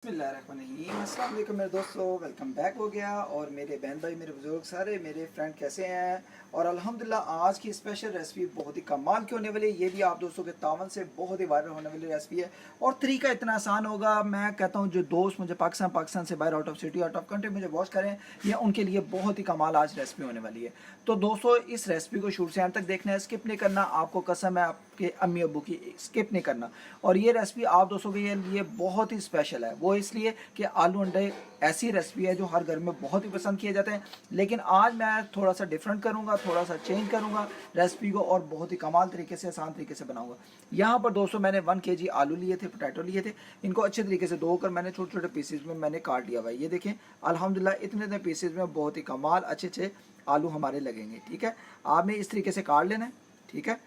अस्सलाम वालेकुम मेरे दोस्तों, वेलकम बैक हो गया। और मेरे बहन भाई, मेरे बुजुर्ग, सारे मेरे फ्रेंड कैसे हैं? और अल्हम्दुलिल्लाह आज की स्पेशल रेसिपी बहुत ही कमाल की होने वाली है। ये भी आप दोस्तों के तावन से बहुत ही वायरल होने वाली रेसिपी है और तरीका इतना आसान होगा। मैं कहता हूँ जो दोस्त मुझे पाकिस्तान से बाहर, out of city, out of country मुझे वॉच करें, ये उनके लिए बहुत ही कमाल आज रेसिपी होने वाली है। तो दोस्तों इस रेसिपी को शुरू से एंड तक देखना है, स्किप नहीं करना। आपको कसम है आपके अम्मी अब्बू की, स्किप नहीं करना। और ये रेसिपी आप दोस्तों के लिए बहुत ही स्पेशल है, वो इसलिए कि आलू अंडे ऐसी रेसिपी है जो हर घर में बहुत ही पसंद किए जाते हैं। लेकिन आज मैं थोड़ा सा डिफरेंट करूंगा, थोड़ा सा चेंज करूंगा रेसिपी को और बहुत ही कमाल तरीके से, आसान तरीके से बनाऊंगा। यहाँ पर दोस्तों मैंने 1 kg आलू लिए थे, पोटैटो लिए थे। इनको अच्छे तरीके से धोकर मैंने छोटे छोटे पीसेज में मैंने काट लिया हुआ है। ये देखें अल्हम्दुलिल्लाह इतने इतने पीसेज में बहुत ही कमाल अच्छे अच्छे आलू हमारे लगेंगे। ठीक है, आपने इस तरीके से काट लेना है। ठीक है,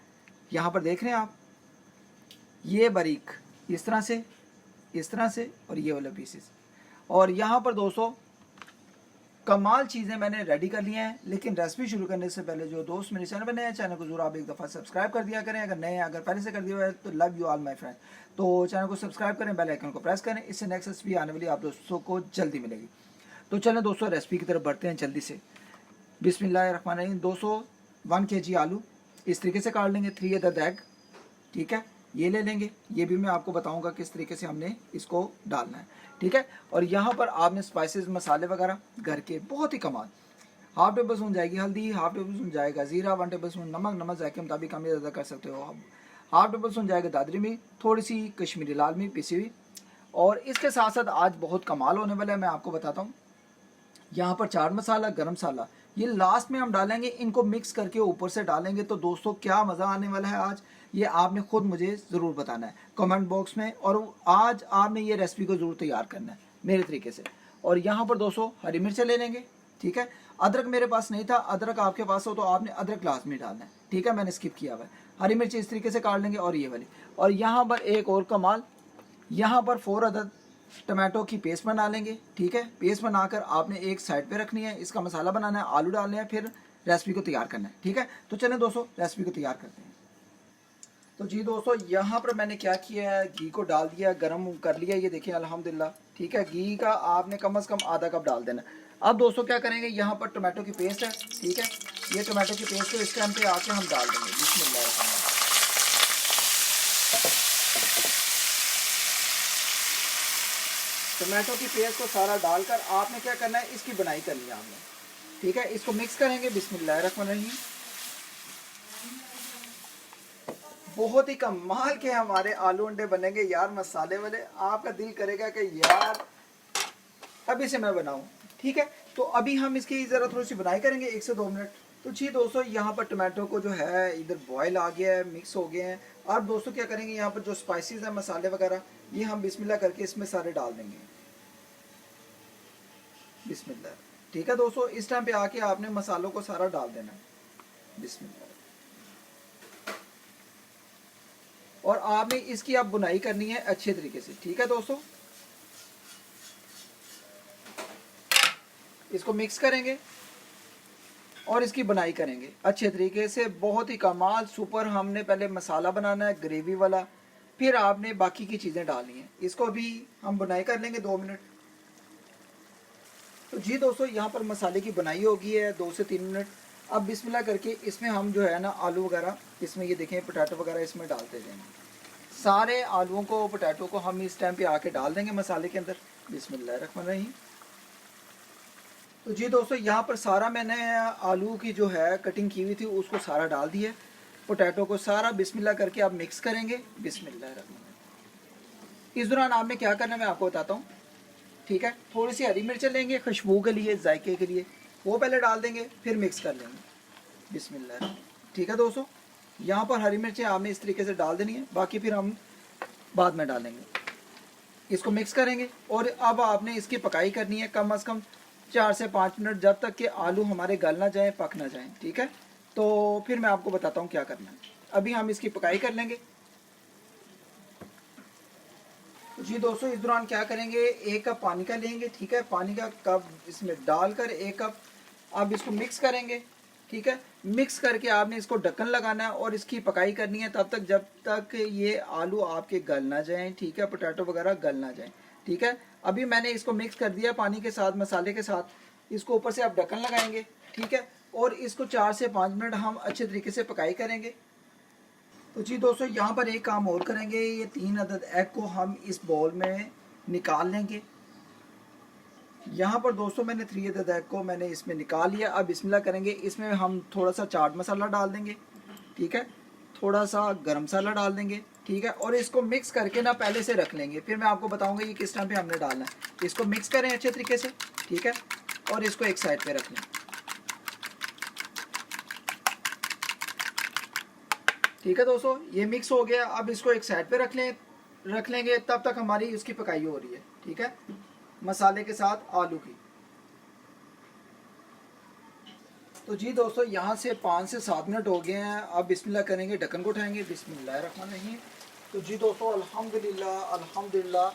यहाँ पर देख रहे हैं आप, ये बारीक इस तरह से और ये वाले पीसेस। और यहाँ पर दोस्तों कमाल चीज़ें मैंने रेडी कर ली हैं। लेकिन रेसिपी शुरू करने से पहले जो दोस्त मेरे चैनल पर नए हैं, चैनल को जरूर आप एक दफ़ा सब्सक्राइब कर दिया करें। अगर नए हैं, अगर पहले से कर दिया हुआ है तो love you all my friend. तो चैनल को सब्सक्राइब करें, बेल आइकन को प्रेस करें, इससे नेक्स्ट रेसिपी आने वाली आप दोस्तों को जल्दी मिलेगी। तो चलें दोस्तों रेसिपी की तरफ बढ़ते हैं जल्दी से। बिस्मिल्लाहिर्रहमानिर्रहीम। दोस्तों 1 kg आलू इस तरीके से काट लेंगे। 3 अदद एग, ठीक है, ये ले लेंगे। ये भी मैं आपको बताऊंगा किस तरीके से हमने इसको डालना है। ठीक है, और यहाँ पर आपने स्पाइसेस, मसाले वगैरह घर के बहुत ही कमाल। हाफ टेबल स्पून जाएगी हल्दी, हाफ टेबल स्पून जाएगा जीरा, 1 टेबल स्पून नमक, नमक जायके मुताबिक कम या ज़्यादा कर सकते हो आप। हाफ टेबल स्पून जाएगा दादरी मिर्च, थोड़ी सी कश्मीरी लाल मिर्च पिसी हुई। और इसके साथ साथ आज बहुत कमाल होने वाला है, मैं आपको बताता हूँ। यहाँ पर चाट मसाला, गरम मसाला ये लास्ट में हम डालेंगे। इनको मिक्स करके ऊपर से डालेंगे तो दोस्तों क्या मज़ा आने वाला है आज, ये आपने खुद मुझे ज़रूर बताना है कमेंट बॉक्स में। और आज आपने ये रेसिपी को ज़रूर तैयार करना है मेरे तरीके से। और यहाँ पर दोस्तों हरी मिर्चें ले लेंगे। ठीक है, अदरक मेरे पास नहीं था, अदरक आपके पास हो तो आपने अदरक लाजमी डालना है। ठीक है, मैंने स्किप किया हुआ है। हरी मिर्ची इस तरीके से काट लेंगे और ये वाली। और यहाँ पर एक और कमाल, यहाँ पर 4 अदद टमाटो की पेस्ट बना लेंगे। ठीक है, पेस्ट बनाकर आपने एक साइड पे रखनी है। इसका मसाला बनाना है, आलू डालने हैं, फिर रेसिपी को तैयार करना है। ठीक है, तो चलें दोस्तों रेसिपी को तैयार करते हैं। तो जी दोस्तों यहाँ पर मैंने क्या किया है, घी को डाल दिया, गरम कर लिया। ये देखिए अल्हम्दुलिल्लाह। ठीक है, घी का आपने कम से कम आधा कप डाल देना। अब दोस्तों क्या करेंगे, यहाँ पर टमाटो की पेस्ट है। ठीक है, ये टमाटो की पेस्ट को इस टाइम पे आके हम डाल देंगे। बिस्मिल्लाह। टमाटो की पेस्ट को सारा डालकर आपने क्या करना है, इसकी बनाई करनी है आपने। ठीक है, इसको मिक्स करेंगे। बिस्मिल्लाहिर्रहमानिर्रहीम। बहुत ही कमाल के हमारे आलू अंडे बनेंगे यार, मसाले वाले। आपका दिल करेगा कि यार अभी से मैं बनाऊं। ठीक है, तो अभी हम इसकी ज़रा थोड़ी सी बनाई करेंगे 1 से 2 मिनट। तो जी दोस्तों यहाँ पर टमाटो को जो है इधर बॉयल आ गया है, मिक्स हो गए हैं। अब दोस्तों क्या करेंगे, यहाँ पर जो स्पाइसेस हैं, मसाले वगैरह, ये हम बिस्मिल्लाह करके इसमें सारे डाल देंगे। बिस्मिल्लाह। ठीक है दोस्तों, इस टाइम पे आके आपने मसालों को सारा डाल देना है। बिस्मिल्लाह। और आपने इसकी अब बुनाई करनी है अच्छे तरीके से। ठीक है दोस्तों, इसको मिक्स करेंगे और इसकी बुनाई करेंगे अच्छे तरीके से। बहुत ही कमाल सुपर। हमने पहले मसाला बनाना है ग्रेवी वाला, फिर आपने बाकी की चीज़ें डालनी है। इसको भी हम बुनाई कर लेंगे 2 मिनट। तो जी दोस्तों यहाँ पर मसाले की बुनाई होगी है 2 से 3 मिनट। अब बिस्मिल्लाह करके इसमें हम जो है ना आलू वगैरह, इसमें ये देखें पोटैटो वगैरह इसमें डालते जाएंगे। सारे आलूओं को, पोटैटो को हम इस टाइम पे आके डाल देंगे मसाले के अंदर। बिस्मिल्लाहिर्रहमानिर्रहीम। तो जी दोस्तों यहाँ पर सारा मैंने आलू की जो है कटिंग की हुई थी उसको सारा डाल दिया। पोटैटो को सारा बिस्मिल्लाह करके आप मिक्स करेंगे। बिस्मिल्लाहिर्रहमानिर्रहीम। इस दौरान आपने क्या करना है मैं आपको बताता हूँ। ठीक है, थोड़ी सी हरी मिर्चें लेंगे खुशबू के लिए, जायके के लिए, वो पहले डाल देंगे, फिर मिक्स कर लेंगे। बिस्मिल्लाह। ठीक है दोस्तों, यहाँ पर हरी मिर्चें आपने इस तरीके से डाल देनी है, बाकी फिर हम बाद में डालेंगे। इसको मिक्स करेंगे और अब आपने इसकी पकाई करनी है कम से कम 4 से 5 मिनट, जब तक कि आलू हमारे गल ना जाए, पक ना जाए। ठीक है, तो फिर मैं आपको बताता हूँ क्या करना है। अभी हम इसकी पकाई कर लेंगे। जी दोस्तों इस दौरान क्या करेंगे, 1 कप पानी का लेंगे। ठीक है, पानी का कप इसमें डालकर 1 कप अब इसको मिक्स करेंगे। ठीक है, मिक्स करके आपने इसको ढक्कन लगाना है और इसकी पकाई करनी है तब तक जब तक ये आलू आपके गल ना जाएं। ठीक है, पोटैटो वगैरह गल ना जाएं। ठीक है, अभी मैंने इसको मिक्स कर दिया पानी के साथ, मसाले के साथ। इसको ऊपर से आप ढक्कन लगाएंगे, ठीक है, और इसको 4 से 5 मिनट हम अच्छे तरीके से पकाई करेंगे। तो जी दोस्तों, यहाँ पर एक काम और करेंगे, ये 3 अदद एग को हम इस बाउल में निकाल लेंगे। यहाँ पर दोस्तों मैंने 3 अदद एग को मैंने इसमें निकाल लिया। अब बिस्मिल्लाह करेंगे, इसमें हम थोड़ा सा चाट मसाला डाल देंगे, ठीक है, थोड़ा सा गरम मसाला डाल देंगे, ठीक है, और इसको मिक्स करके ना पहले से रख लेंगे। फिर मैं आपको बताऊंगा ये किस टाइम पे हमने डालना है। इसको मिक्स करें अच्छे तरीके से, ठीक है, और इसको एक साइड पे रख लें। ठीक है दोस्तों, ये मिक्स हो गया। अब इसको एक साइड पे रख लेंगे। तब तक हमारी उसकी पकाई हो रही है, ठीक है, मसाले के साथ आलू की। तो जी दोस्तों, यहाँ से 5 से 7 मिनट हो गए हैं। अब बिस्मिल्लाह करेंगे, ढक्कन को उठाएंगे, बिस्मिल्लाहिर्रहमानिर्रहीम। तो जी दोस्तों, अल्हम्दुलिल्लाह अल्हम्दुलिल्लाह,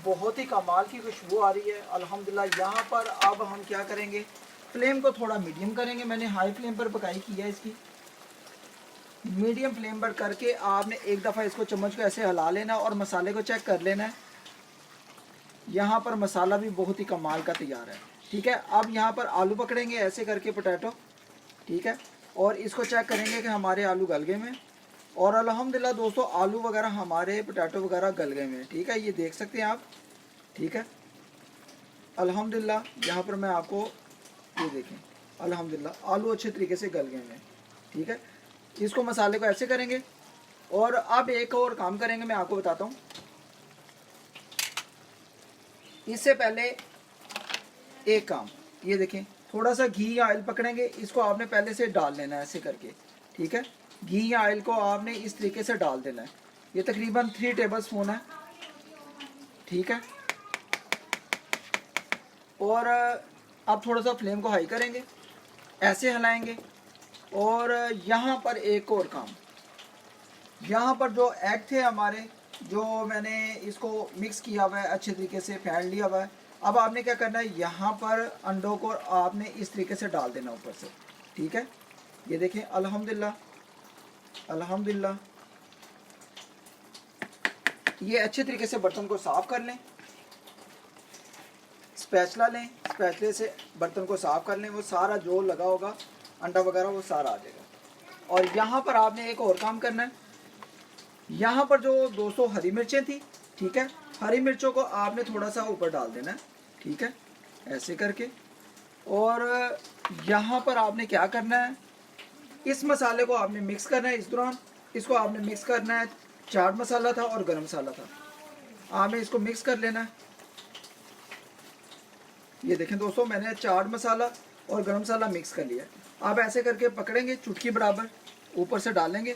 बहुत ही कमाल की खुशबू आ रही है अल्हम्दुलिल्लाह। यहाँ पर अब हम क्या करेंगे, फ्लेम को थोड़ा मीडियम करेंगे। मैंने हाई फ्लेम पर पकाई की है इसकी। मीडियम फ्लेम पर करके आपने एक दफ़ा इसको चम्मच को ऐसे हिला लेना और मसाले को चेक कर लेना है। यहाँ पर मसाला भी बहुत ही कमाल का तैयार है, ठीक है। अब यहाँ पर आलू पकड़ेंगे ऐसे करके, पोटैटो, ठीक है, और इसको चेक करेंगे कि हमारे आलू गल गए में। और अल्हम्दुलिल्लाह दोस्तों, आलू वगैरह हमारे पोटैटो वगैरह गल गए में, ठीक है, ये देख सकते हैं आप, ठीक है, अल्हम्दुलिल्लाह। यहाँ पर मैं आपको ये देखें, अल्हम्दुलिल्लाह आलू अच्छे तरीके से गल गए में, ठीक है। इसको मसाले को ऐसे करेंगे। और अब एक और काम करेंगे, मैं आपको बताता हूँ। इससे पहले एक काम, ये देखें, थोड़ा सा घी या ऑयल पकड़ेंगे, इसको आपने पहले से डाल लेना है ऐसे करके, ठीक है। घी या ऑयल को आपने इस तरीके से डाल देना है। ये तकरीबन 3 टेबल स्पून है, ठीक है। और अब थोड़ा सा फ्लेम को हाई करेंगे, ऐसे हिलाएंगे। और यहाँ पर एक और काम, यहाँ पर जो एग थे हमारे, जो मैंने इसको मिक्स किया हुआ है, अच्छे तरीके से फेंट लिया हुआ है। अब आपने क्या करना है, यहाँ पर अंडों को आपने इस तरीके से डाल देना ऊपर से, ठीक है। ये देखें, अल्हम्दुलिल्लाह अल्हम्दुलिल्लाह। ये अच्छे तरीके से बर्तन को साफ़ कर लें, स्पैचुला लें, स्पैचुले से बर्तन को साफ़ कर लें। वो सारा जो लगा होगा अंडा वगैरह वो सारा आ जाएगा। और यहाँ पर आपने एक और काम करना है। यहाँ पर जो दोस्तों हरी मिर्चें थी, ठीक है, हरी मिर्चों को आपने थोड़ा सा ऊपर डाल देना है, ठीक है, ऐसे करके। और यहाँ पर आपने क्या करना है, इस मसाले को आपने मिक्स करना है। इस दौरान इसको आपने मिक्स करना है। चाट मसाला था और गरम मसाला था, आपने इसको मिक्स कर लेना है। ये देखें दोस्तों, मैंने चाट मसाला और गरम मसाला मिक्स कर लिया। आप ऐसे करके पकड़ेंगे, चुटकी बराबर ऊपर से डालेंगे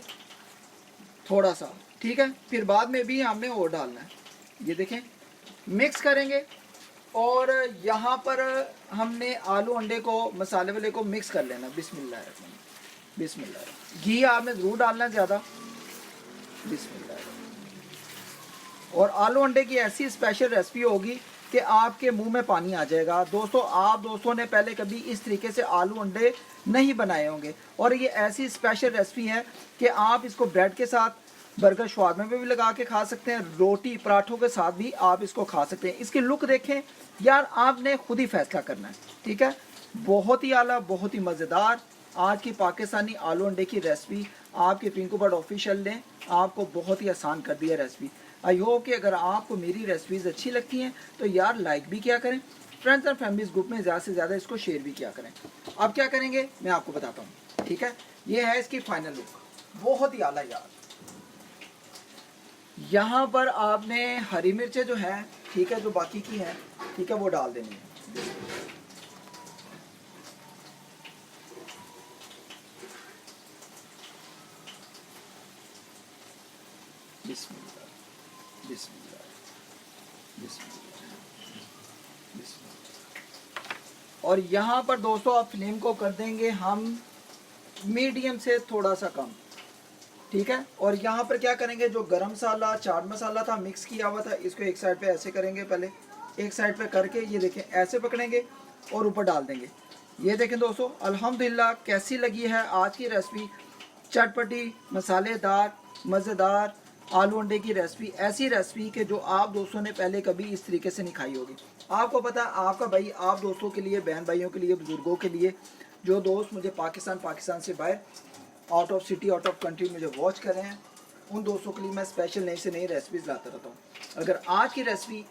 थोड़ा सा, ठीक है। फिर बाद में भी हमने और डालना है। ये देखें, मिक्स करेंगे। और यहाँ पर हमने आलू अंडे को मसाले वाले को मिक्स कर लेना। बिस्मिल्लाह बिस्मिल्लाह। घी आपने ज़रूर डालना है ज़्यादा। बिस्मिल्लाह। और आलू अंडे की ऐसी स्पेशल रेसिपी होगी कि आपके मुंह में पानी आ जाएगा। दोस्तों, आप दोस्तों ने पहले कभी इस तरीके से आलू अंडे नहीं बनाए होंगे। और ये ऐसी स्पेशल रेसिपी है कि आप इसको ब्रेड के साथ, बर्गर शवारमा में भी लगा के खा सकते हैं, रोटी पराठों के साथ भी आप इसको खा सकते हैं। इसकी लुक देखें यार, आपने खुद ही फैसला करना है, ठीक है। बहुत ही आला, बहुत ही मज़ेदार आज की पाकिस्तानी आलू अंडे की रेसिपी आपके पिंकू बर्ड ऑफिशियल ने आपको बहुत ही आसान कर दी है रेसिपी। आई होप कि अगर आपको मेरी रेसिपीज़ अच्छी लगती हैं तो यार लाइक भी किया करें, फ्रेंड्स एंड फैमिलीज ग्रुप में ज़्यादा से ज़्यादा इसको शेयर भी किया करें। अब क्या करेंगे मैं आपको बताता हूँ, ठीक है। ये है इसकी फाइनल लुक, बहुत ही आला यार। यहाँ पर आपने हरी मिर्चें जो हैं, ठीक है, जो बाकी की हैं, ठीक है, वो डाल देनी है। बिस्मिल्लाह बिस्मिल्लाह बिस्मिल्लाह बिस्मिल्लाह। और यहाँ पर दोस्तों आप फ्लेम को कर देंगे हम मीडियम से थोड़ा सा कम, ठीक है। और यहाँ पर क्या करेंगे, जो गरम मसाला, चाट मसाला था मिक्स किया हुआ था, इसको एक साइड पे ऐसे करेंगे, पहले एक साइड पे करके ये देखें ऐसे पकड़ेंगे और ऊपर डाल देंगे। ये देखें दोस्तों, अल्हम्दुलिल्लाह कैसी लगी है आज की रेसिपी। चटपटी, मसालेदार, मज़ेदार, आलू अंडे की रेसिपी, ऐसी रेसिपी कि जो आप दोस्तों ने पहले कभी इस तरीके से नहीं खाई होगी। आपको पता है, आपका भाई आप दोस्तों के लिए, बहन भाइयों के लिए, बुजुर्गों के लिए, जो दोस्त मुझे पाकिस्तान से बाहर, out of city, out of country मुझे वॉच कर रहे हैं, उन दोस्तों के लिए मैं स्पेशल नई से नई रेसिपीज़ लाता रहता हूँ। अगर आज की रेसिपी,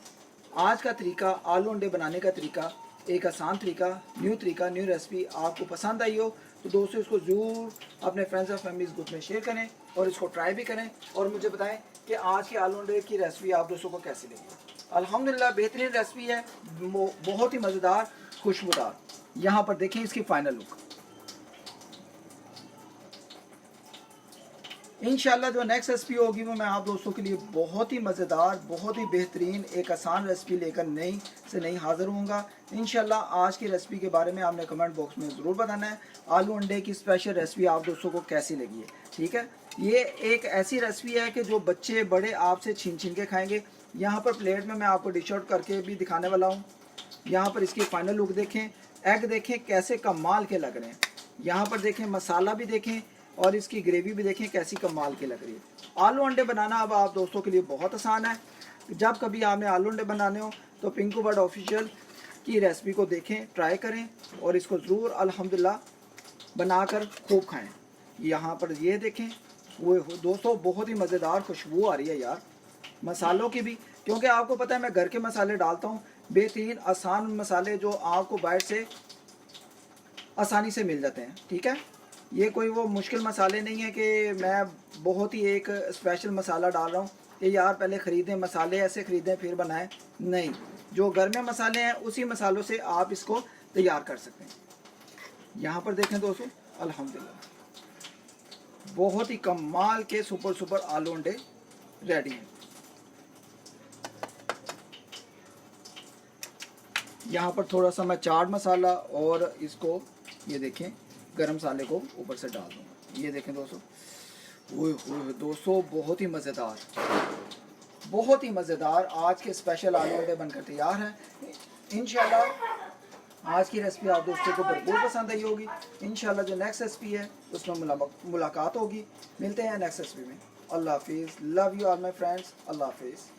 आज का तरीका, आलू अंडे बनाने का तरीका, एक आसान तरीका, न्यू रेसिपी आपको पसंद आई हो तो दोस्तों इसको ज़रूर अपने फ्रेंड्स और फैमिलीज ग्रुप में शेयर करें और इसको ट्राई भी करें और मुझे बताएं कि आज की आलू अंडे की रेसिपी आप दोस्तों को कैसी लगी। अल्हम्दुलिल्लाह बेहतरीन रेसिपी है, बहुत ही मज़ेदार, खुशबूदार। यहाँ पर देखें इसकी फाइनल लुक। इंशाल्लाह जो नेक्स्ट रेसिपी होगी वो मैं आप दोस्तों के लिए बहुत ही मज़ेदार, बहुत ही बेहतरीन, एक आसान रेसिपी लेकर नई से नई हाज़िर होऊंगा। इंशाल्लाह आज की रेसिपी के बारे में आपने कमेंट बॉक्स में ज़रूर बताना है, आलू अंडे की स्पेशल रेसिपी आप दोस्तों को कैसी लगी है। ठीक है, ये एक ऐसी रेसिपी है कि जो बच्चे बड़े आपसे छीन छीन के खाएँगे। यहाँ पर प्लेट में मैं आपको डिश आउट करके भी दिखाने वाला हूँ। यहाँ पर इसकी फाइनल लुक देखें, एग देखें कैसे कमाल के लग रहे हैं। यहाँ पर देखें मसाला भी देखें और इसकी ग्रेवी भी देखें कैसी कमाल की लग रही है। आलू अंडे बनाना अब आप दोस्तों के लिए बहुत आसान है। जब कभी आपने आलू अंडे बनाने हो तो पिंकू बर्ड ऑफिशियल की रेसिपी को देखें, ट्राई करें और इसको ज़रूर अल्हम्दुलिल्लाह बनाकर खूब खाएं। यहाँ पर ये देखें, वो दोस्तों बहुत ही मज़ेदार खुशबू आ रही है यार मसालों की भी, क्योंकि आपको पता है मैं घर के मसाले डालता हूँ, बेहतरीन आसान मसाले जो आपको बाहर से आसानी से मिल जाते हैं। ठीक है, ये कोई वो मुश्किल मसाले नहीं है कि मैं बहुत ही एक स्पेशल मसाला डाल रहा हूँ कि यार पहले ख़रीदें मसाले, ऐसे ख़रीदें फिर बनाएं। नहीं, जो घर में मसाले हैं उसी मसालों से आप इसको तैयार कर सकते हैं। यहाँ पर देखें दोस्तों, अल्हम्दुलिल्लाह बहुत ही कमाल के सुपर आलू अंडे रेडी हैं। यहाँ पर थोड़ा सा मैं चाट मसाला और इसको ये देखें गरम मसाले को ऊपर से डाल दूँगा। ये देखें दोस्तों, ओए दोस्तों बहुत ही मज़ेदार, बहुत ही मज़ेदार आज के स्पेशल आलू अंडे बनकर तैयार हैं। इंशाल्लाह आज की रेसिपी आप दोस्तों को भरपूर पसंद आई होगी। इंशाल्लाह जो नेक्स्ट रेसिपी है उसमें मुलाकात होगी। मिलते हैं नेक्स्ट रेसिपी में। अल्लाह हाफिज़, love you all my friends, अल्लाह हाफिज़।